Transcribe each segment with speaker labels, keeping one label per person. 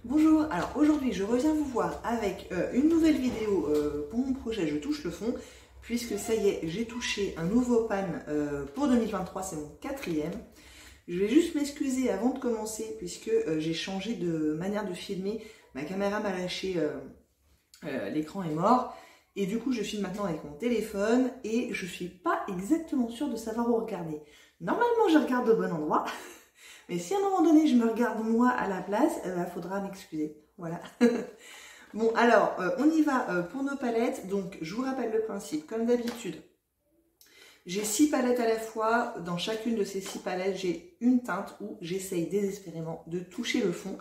Speaker 1: Bonjour, alors aujourd'hui je reviens vous voir avec une nouvelle vidéo pour mon projet Je touche le fond, puisque ça y est, j'ai touché un nouveau pan pour 2023, c'est mon 4e. Je vais juste m'excuser avant de commencer, puisque j'ai changé de manière de filmer, ma caméra m'a lâché, l'écran est mort, et du coup je filme maintenant avec mon téléphone, et je suis pas exactement sûre de savoir où regarder. Normalement je regarde au bon endroit. Mais si à un moment donné, je me regarde moi à la place, faudra m'excuser. Voilà. Bon, alors, on y va pour nos palettes. Donc, je vous rappelle le principe. Comme d'habitude, j'ai 6 palettes à la fois. Dans chacune de ces 6 palettes, j'ai une teinte où j'essaye désespérément de toucher le fond.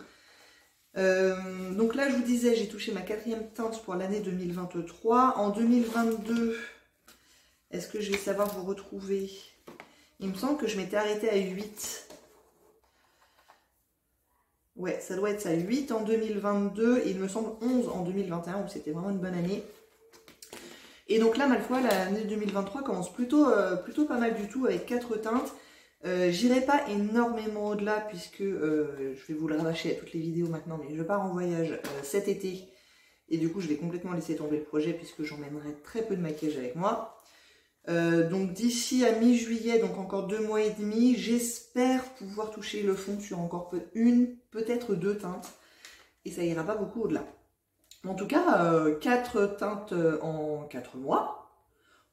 Speaker 1: Donc là, je vous disais, j'ai touché ma 4e teinte pour l'année 2023. En 2022, est-ce que je vais savoir vous retrouver? Il me semble que je m'étais arrêtée à 8. Ouais, ça doit être ça, 8 en 2022 et il me semble 11 en 2021 où c'était vraiment une bonne année. Et donc là, ma foi, l'année 2023 commence plutôt pas mal du tout avec 4 teintes. J'irai pas énormément au-delà puisque je vais vous le rabâcher à toutes les vidéos maintenant, mais je pars en voyage cet été. Et du coup, je vais complètement laisser tomber le projet puisque j'emmènerai très peu de maquillage avec moi. Donc d'ici à mi-juillet, donc encore 2 mois et demi, j'espère pouvoir toucher le fond sur encore peut-être 2 teintes. Et ça ira pas beaucoup au-delà. En tout cas, 4 teintes en 4 mois,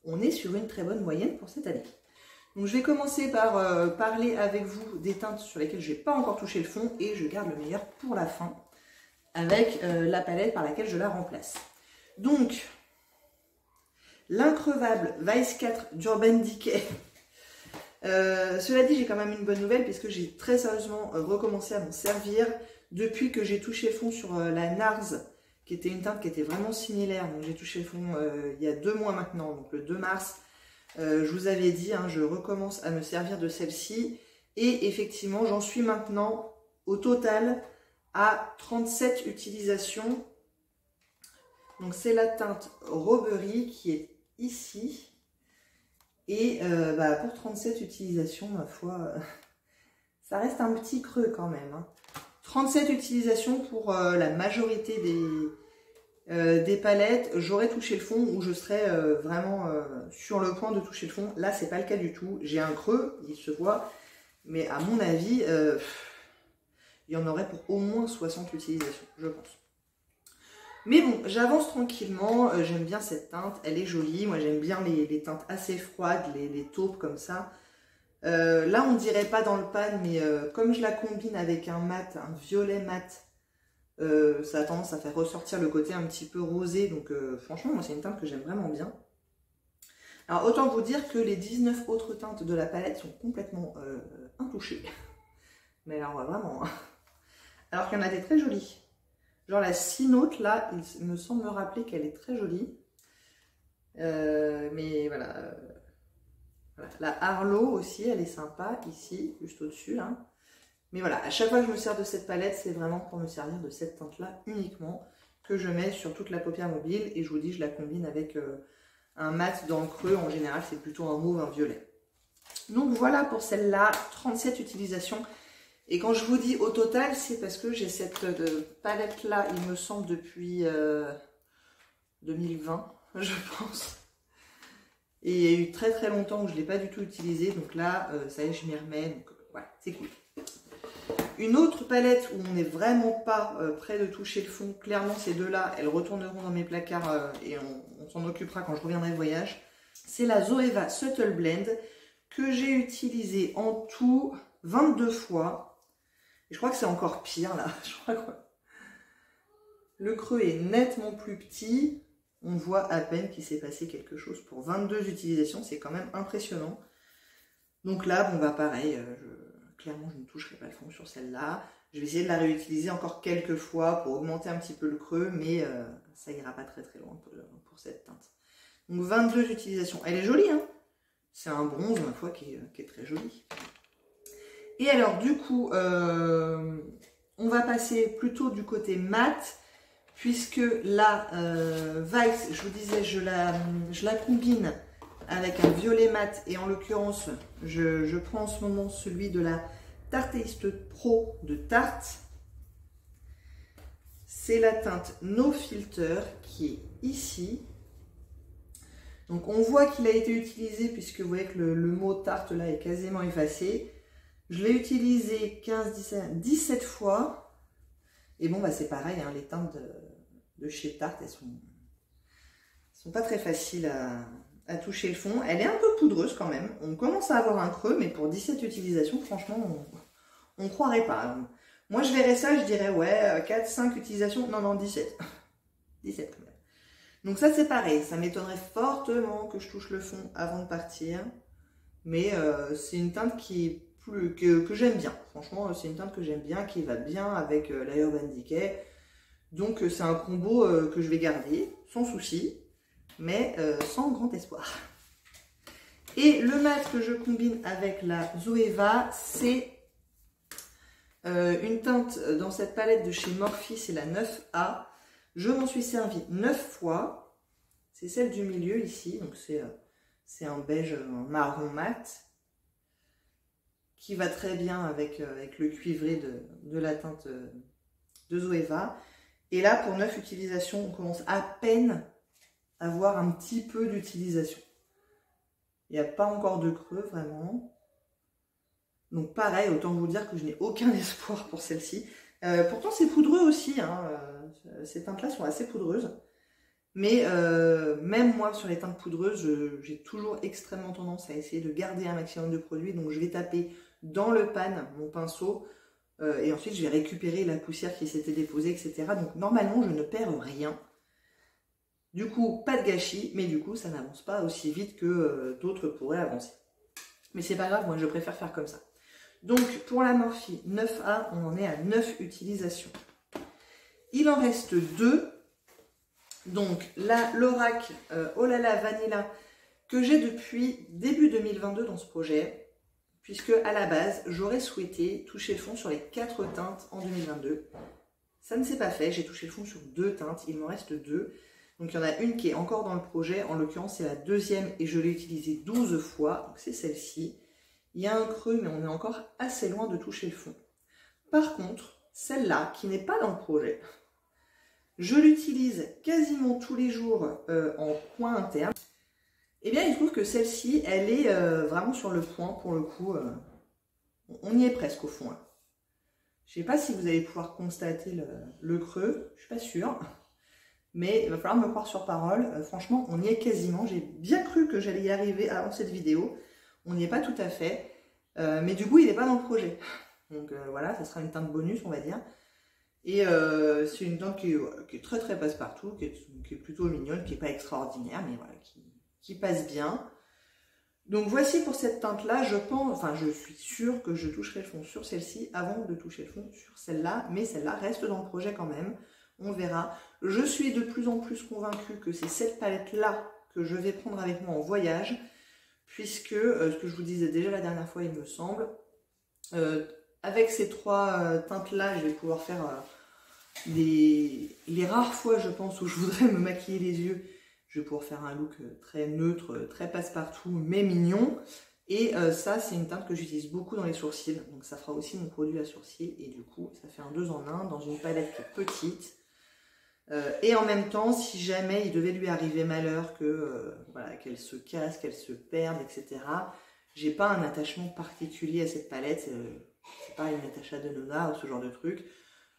Speaker 1: on est sur une très bonne moyenne pour cette année. Donc je vais commencer par parler avec vous des teintes sur lesquelles je n'ai pas encore touché le fond et je garde le meilleur pour la fin avec la palette par laquelle je la remplace. Donc, l'increvable Vice 4 d'Urban Decay. Cela dit, j'ai quand même une bonne nouvelle puisque j'ai très sérieusement recommencé à m'en servir depuis que j'ai touché le fond sur la NARS, qui était une teinte qui était vraiment similaire. Donc j'ai touché le fond il y a 2 mois maintenant, donc le 2 mars. Je vous avais dit, hein, je recommence à me servir de celle-ci. Et effectivement, j'en suis maintenant au total à 37 utilisations. Donc c'est la teinte Robbery qui est ici. Et pour 37 utilisations, ma foi, ça reste un petit creux quand même. Hein. 37 utilisations pour la majorité des palettes. J'aurais touché le fond ou je serais vraiment sur le point de toucher le fond. Là, c'est pas le cas du tout. J'ai un creux, il se voit. Mais à mon avis, il y en aurait pour au moins 60 utilisations, je pense. Mais bon, j'avance tranquillement, j'aime bien cette teinte, elle est jolie. Moi j'aime bien les teintes assez froides, les taupes comme ça. Là on dirait pas dans le pan, mais comme je la combine avec un mat, un violet mat, ça a tendance à faire ressortir le côté un petit peu rosé. Donc franchement, moi c'est une teinte que j'aime vraiment bien. Alors autant vous dire que les 19 autres teintes de la palette sont complètement intouchées. Mais alors vraiment, hein. Alors qu'il y en a des très jolies. Genre la Cinote, là, il me semble me rappeler qu'elle est très jolie. Mais voilà, voilà. La Harlow aussi, elle est sympa, ici, juste au-dessus. Hein. Mais voilà, à chaque fois que je me sers de cette palette, c'est vraiment pour me servir de cette teinte-là uniquement, que je mets sur toute la paupière mobile. Et je vous dis, je la combine avec un mat dans le creux. En général, c'est plutôt un mauve, un violet. Donc voilà pour celle-là, 37 utilisations. Et quand je vous dis au total, c'est parce que j'ai cette palette-là, il me semble, depuis 2020, je pense. Et il y a eu très très longtemps où je ne l'ai pas du tout utilisée. Donc là, ça y est, je m'y remets. Donc voilà, c'est cool. Une autre palette où on n'est vraiment pas près de toucher le fond, clairement ces deux-là, elles retourneront dans mes placards et on s'en occupera quand je reviendrai de voyage. C'est la Zoeva Subtle Blend que j'ai utilisée en tout 22 fois. Et je crois que c'est encore pire là. Je crois que le creux est nettement plus petit. On voit à peine qu'il s'est passé quelque chose pour 22 utilisations. C'est quand même impressionnant. Donc là, bon bah pareil, clairement je ne toucherai pas le fond sur celle-là. Je vais essayer de la réutiliser encore quelques fois pour augmenter un petit peu le creux, mais ça ira pas très très loin pour cette teinte. Donc 22 utilisations. Elle est jolie, hein. C'est un bronze, ma foi, qui est très joli. Et alors du coup, on va passer plutôt du côté mat, puisque la Vice, je vous disais, je la combine avec un violet mat, et en l'occurrence, je prends en ce moment celui de la Tarteist Pro de Tarte. c'est la teinte No Filter qui est ici. Donc on voit qu'il a été utilisé puisque vous voyez que le mot tarte là est quasiment effacé. Je l'ai utilisé 15, 17 fois. Et bon, bah c'est pareil, hein, les teintes de chez Tarte, elles sont pas très faciles à toucher le fond. Elle est un peu poudreuse quand même. On commence à avoir un creux, mais pour 17 utilisations, franchement, on ne croirait pas. Moi, je verrais ça, je dirais, ouais, 4, 5 utilisations. Non, non, 17. 17 quand même. Donc ça, c'est pareil. Ça m'étonnerait fortement que je touche le fond avant de partir. Mais c'est une teinte qui est que j'aime bien. Franchement, c'est une teinte que j'aime bien, qui va bien avec la Urban Decay. Donc c'est un combo que je vais garder, sans souci, mais sans grand espoir. Et le mat que je combine avec la Zoeva, c'est une teinte dans cette palette de chez Morphe, c'est la 9A. Je m'en suis servi 9 fois. C'est celle du milieu ici, donc c'est un beige, un marron mat, qui va très bien avec le cuivré de la teinte de Zoeva. Et là, pour 9 utilisations, on commence à peine à voir un petit peu d'utilisation. Il n'y a pas encore de creux, vraiment. Donc pareil, autant vous dire que je n'ai aucun espoir pour celle-ci. Pourtant, c'est poudreux aussi, hein. Ces teintes-là sont assez poudreuses. Mais même moi, sur les teintes poudreuses, j'ai toujours extrêmement tendance à essayer de garder un maximum de produits. Donc je vais taper dans le pan mon pinceau et ensuite je vais récupérer la poussière qui s'était déposée, etc. Donc normalement, je ne perds rien. Du coup, pas de gâchis, mais du coup, ça n'avance pas aussi vite que d'autres pourraient avancer. Mais c'est pas grave, moi je préfère faire comme ça. Donc pour la Morphe 9A, on en est à 9 utilisations. Il en reste 2. Donc la Lorac Oh là là Vanilla que j'ai depuis début 2022 dans ce projet, puisque à la base j'aurais souhaité toucher le fond sur les 4 teintes en 2022. Ça ne s'est pas fait, j'ai touché le fond sur 2 teintes, il m'en reste 2. Donc il y en a une qui est encore dans le projet, en l'occurrence c'est la deuxième et je l'ai utilisée 12 fois, donc c'est celle-ci. Il y a un creux mais on est encore assez loin de toucher le fond. Par contre, celle-là qui n'est pas dans le projet, je l'utilise quasiment tous les jours en coin interne. Et bien il se trouve que celle-ci, elle est vraiment sur le point pour le coup. On y est presque au fond. Hein. Je ne sais pas si vous allez pouvoir constater le creux, je ne suis pas sûre. Mais il va falloir me croire sur parole. Franchement, on y est quasiment. J'ai bien cru que j'allais y arriver avant cette vidéo. On n'y est pas tout à fait. Mais du coup, il n'est pas dans le projet. Donc voilà, ça sera une teinte bonus, on va dire. Et c'est une teinte qui est très très passe-partout, qui est plutôt mignonne, qui n'est pas extraordinaire, mais voilà, qui passe bien. Donc voici pour cette teinte-là, je pense, enfin je suis sûre que je toucherai le fond sur celle-ci avant de toucher le fond sur celle-là, mais celle-là reste dans le projet quand même, on verra. Je suis de plus en plus convaincue que c'est cette palette-là que je vais prendre avec moi en voyage, puisque, ce que je vous disais déjà la dernière fois il me semble, avec ces 3 teintes-là, je vais pouvoir faire les rares fois, je pense, où je voudrais me maquiller les yeux. Je vais pouvoir faire un look très neutre, très passe-partout, mais mignon. Et ça, c'est une teinte que j'utilise beaucoup dans les sourcils. Donc ça fera aussi mon produit à sourcils. Et du coup, ça fait un 2 en 1 dans une palette qui est petite. Et en même temps, si jamais il devait lui arriver malheur, voilà, qu'elle se casse, qu'elle se perde, etc. J'ai pas un attachement particulier à cette palette. C'est pas une Natasha Denona ou ce genre de truc.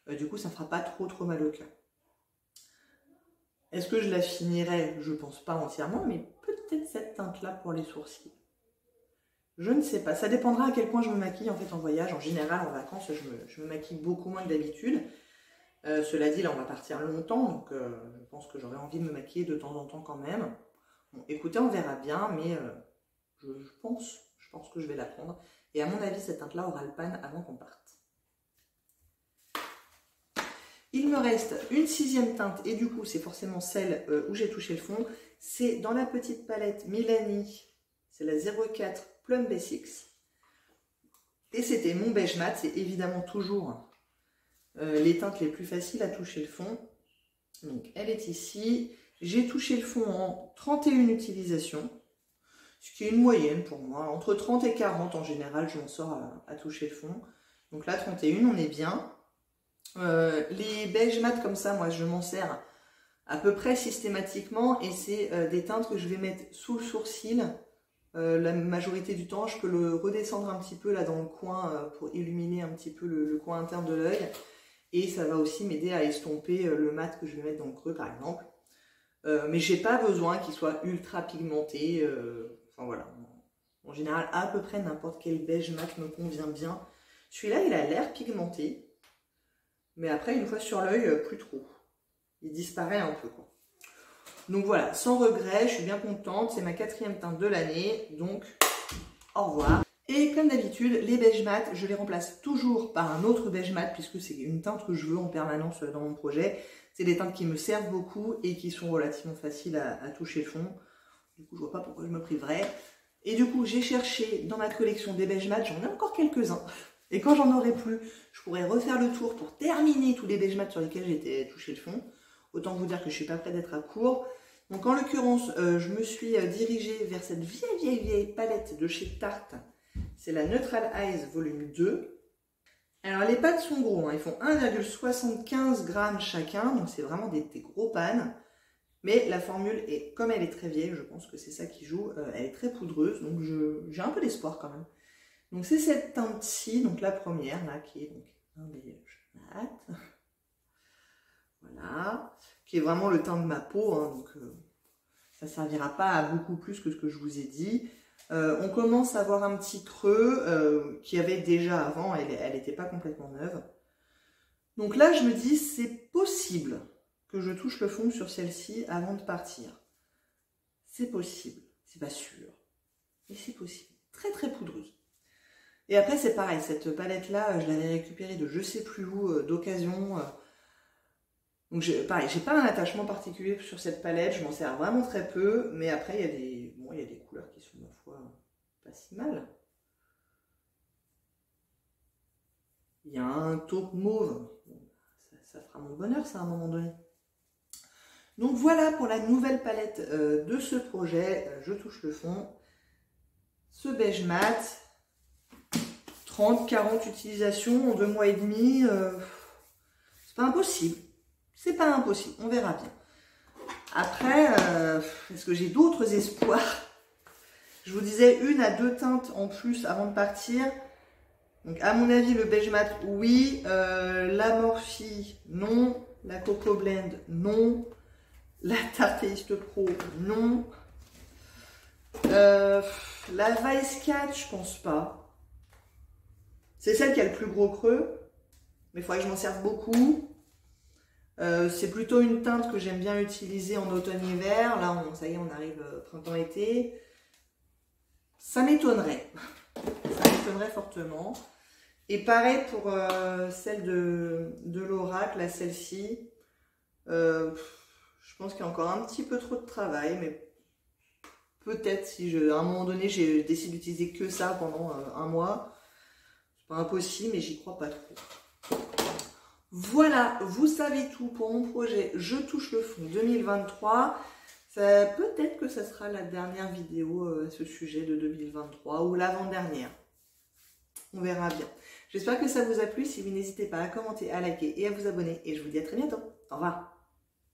Speaker 1: Du coup, ça ne fera pas trop mal au cœur. Est-ce que je la finirai? Je pense pas entièrement, mais peut-être cette teinte-là pour les sourcils. Je ne sais pas. Ça dépendra à quel point je me maquille en fait en voyage. En général, en vacances, je me maquille beaucoup moins que d'habitude. Cela dit, là, on va partir longtemps, donc je pense que j'aurai envie de me maquiller de temps en temps quand même. Bon, écoutez, on verra bien, mais je pense que je vais la prendre. Et à mon avis, cette teinte-là aura le pan avant qu'on parte. Il me reste une 6e teinte, et du coup, c'est forcément celle où j'ai touché le fond. C'est dans la petite palette Milani, c'est la 04 Plum Basics. Et c'était mon beige mat, c'est évidemment toujours les teintes les plus faciles à toucher le fond. Donc, elle est ici. J'ai touché le fond en 31 utilisations, ce qui est une moyenne pour moi. Entre 30 et 40, en général, je m'en sors à toucher le fond. Donc là, 31, on est bien. Les beiges mat comme ça, moi je m'en sers à peu près systématiquement et c'est des teintes que je vais mettre sous le sourcil. La majorité du temps, je peux le redescendre un petit peu là dans le coin pour illuminer un petit peu le coin interne de l'œil. Et ça va aussi m'aider à estomper le mat que je vais mettre dans le creux par exemple. Mais j'ai pas besoin qu'il soit ultra pigmenté. Enfin voilà. En général, à peu près n'importe quel beige mat me convient bien. Celui-là, il a l'air pigmenté. Mais après, une fois sur l'œil, plus trop. Il disparaît un peu, quoi. Donc voilà, sans regret, je suis bien contente. C'est ma 4e teinte de l'année. Donc, au revoir. Et comme d'habitude, les beige mat, je les remplace toujours par un autre beige mat, puisque c'est une teinte que je veux en permanence dans mon projet. C'est des teintes qui me servent beaucoup et qui sont relativement faciles à toucher le fond. Du coup, je vois pas pourquoi je me priverais. Et du coup, j'ai cherché dans ma collection des beige mat, j'en ai encore quelques-uns. Et quand j'en aurai plus, je pourrai refaire le tour pour terminer tous les beige mat sur lesquels j'étais touché le fond. Autant vous dire que je suis pas prête d'être à court. Donc en l'occurrence, je me suis dirigée vers cette vieille palette de chez Tarte. C'est la Neutral Eyes volume 2. Alors les pads sont gros, hein. Ils font 1,75 g chacun, donc c'est vraiment des gros pads. Mais la formule, est, comme elle est très vieille, je pense que c'est ça qui joue, elle est très poudreuse, donc j'ai un peu d'espoir quand même. Donc c'est cette teinte-ci, donc la première, là, qui est donc un beige mat. Voilà, qui est vraiment le teint de ma peau, hein, donc ça ne servira pas à beaucoup plus que ce que je vous ai dit. On commence à avoir un petit creux qu'il y avait déjà avant, elle n'était pas complètement neuve. Donc là, je me dis, c'est possible que je touche le fond sur celle-ci avant de partir. C'est possible, c'est pas sûr, mais c'est possible. Très très poudreuse. Et après, c'est pareil, cette palette-là, je l'avais récupérée de je sais plus où, d'occasion. Donc pareil, j'ai pas un attachement particulier sur cette palette, je m'en sers vraiment très peu, mais après il y a des couleurs qui sont ma foi pas si mal. Il y a un taupe mauve, ça fera mon bonheur ça à un moment donné. Donc voilà pour la nouvelle palette de ce projet, je touche le fond. Ce beige mat, 30-40 utilisations en 2 mois et demi, c'est pas impossible. C'est pas impossible, on verra bien. Après, est-ce que j'ai d'autres espoirs? Je vous disais 1 à 2 teintes en plus avant de partir. Donc à mon avis, le beige mat, oui. La Morphe, non. La Coco Blend, non. La Tarteiste Pro, non. La Vice 4, je pense pas. C'est celle qui a le plus gros creux. Mais il faudrait que je m'en serve beaucoup. C'est plutôt une teinte que j'aime bien utiliser en automne-hiver. Là, ça y est, on arrive printemps-été. Ça m'étonnerait. Ça m'étonnerait fortement. Et pareil pour celle de l'Oracle, là, celle-ci. Je pense qu'il y a encore un petit peu trop de travail, mais peut-être si à un moment donné, j'ai décidé d'utiliser que ça pendant un mois. C'est pas impossible, mais j'y crois pas trop. Voilà, vous savez tout pour mon projet Je touche le fond 2023. Peut-être que ça sera la dernière vidéo à ce sujet de 2023 ou l'avant-dernière. On verra bien. J'espère que ça vous a plu. Si oui, n'hésitez pas à commenter, à liker et à vous abonner. Et je vous dis à très bientôt. Au revoir.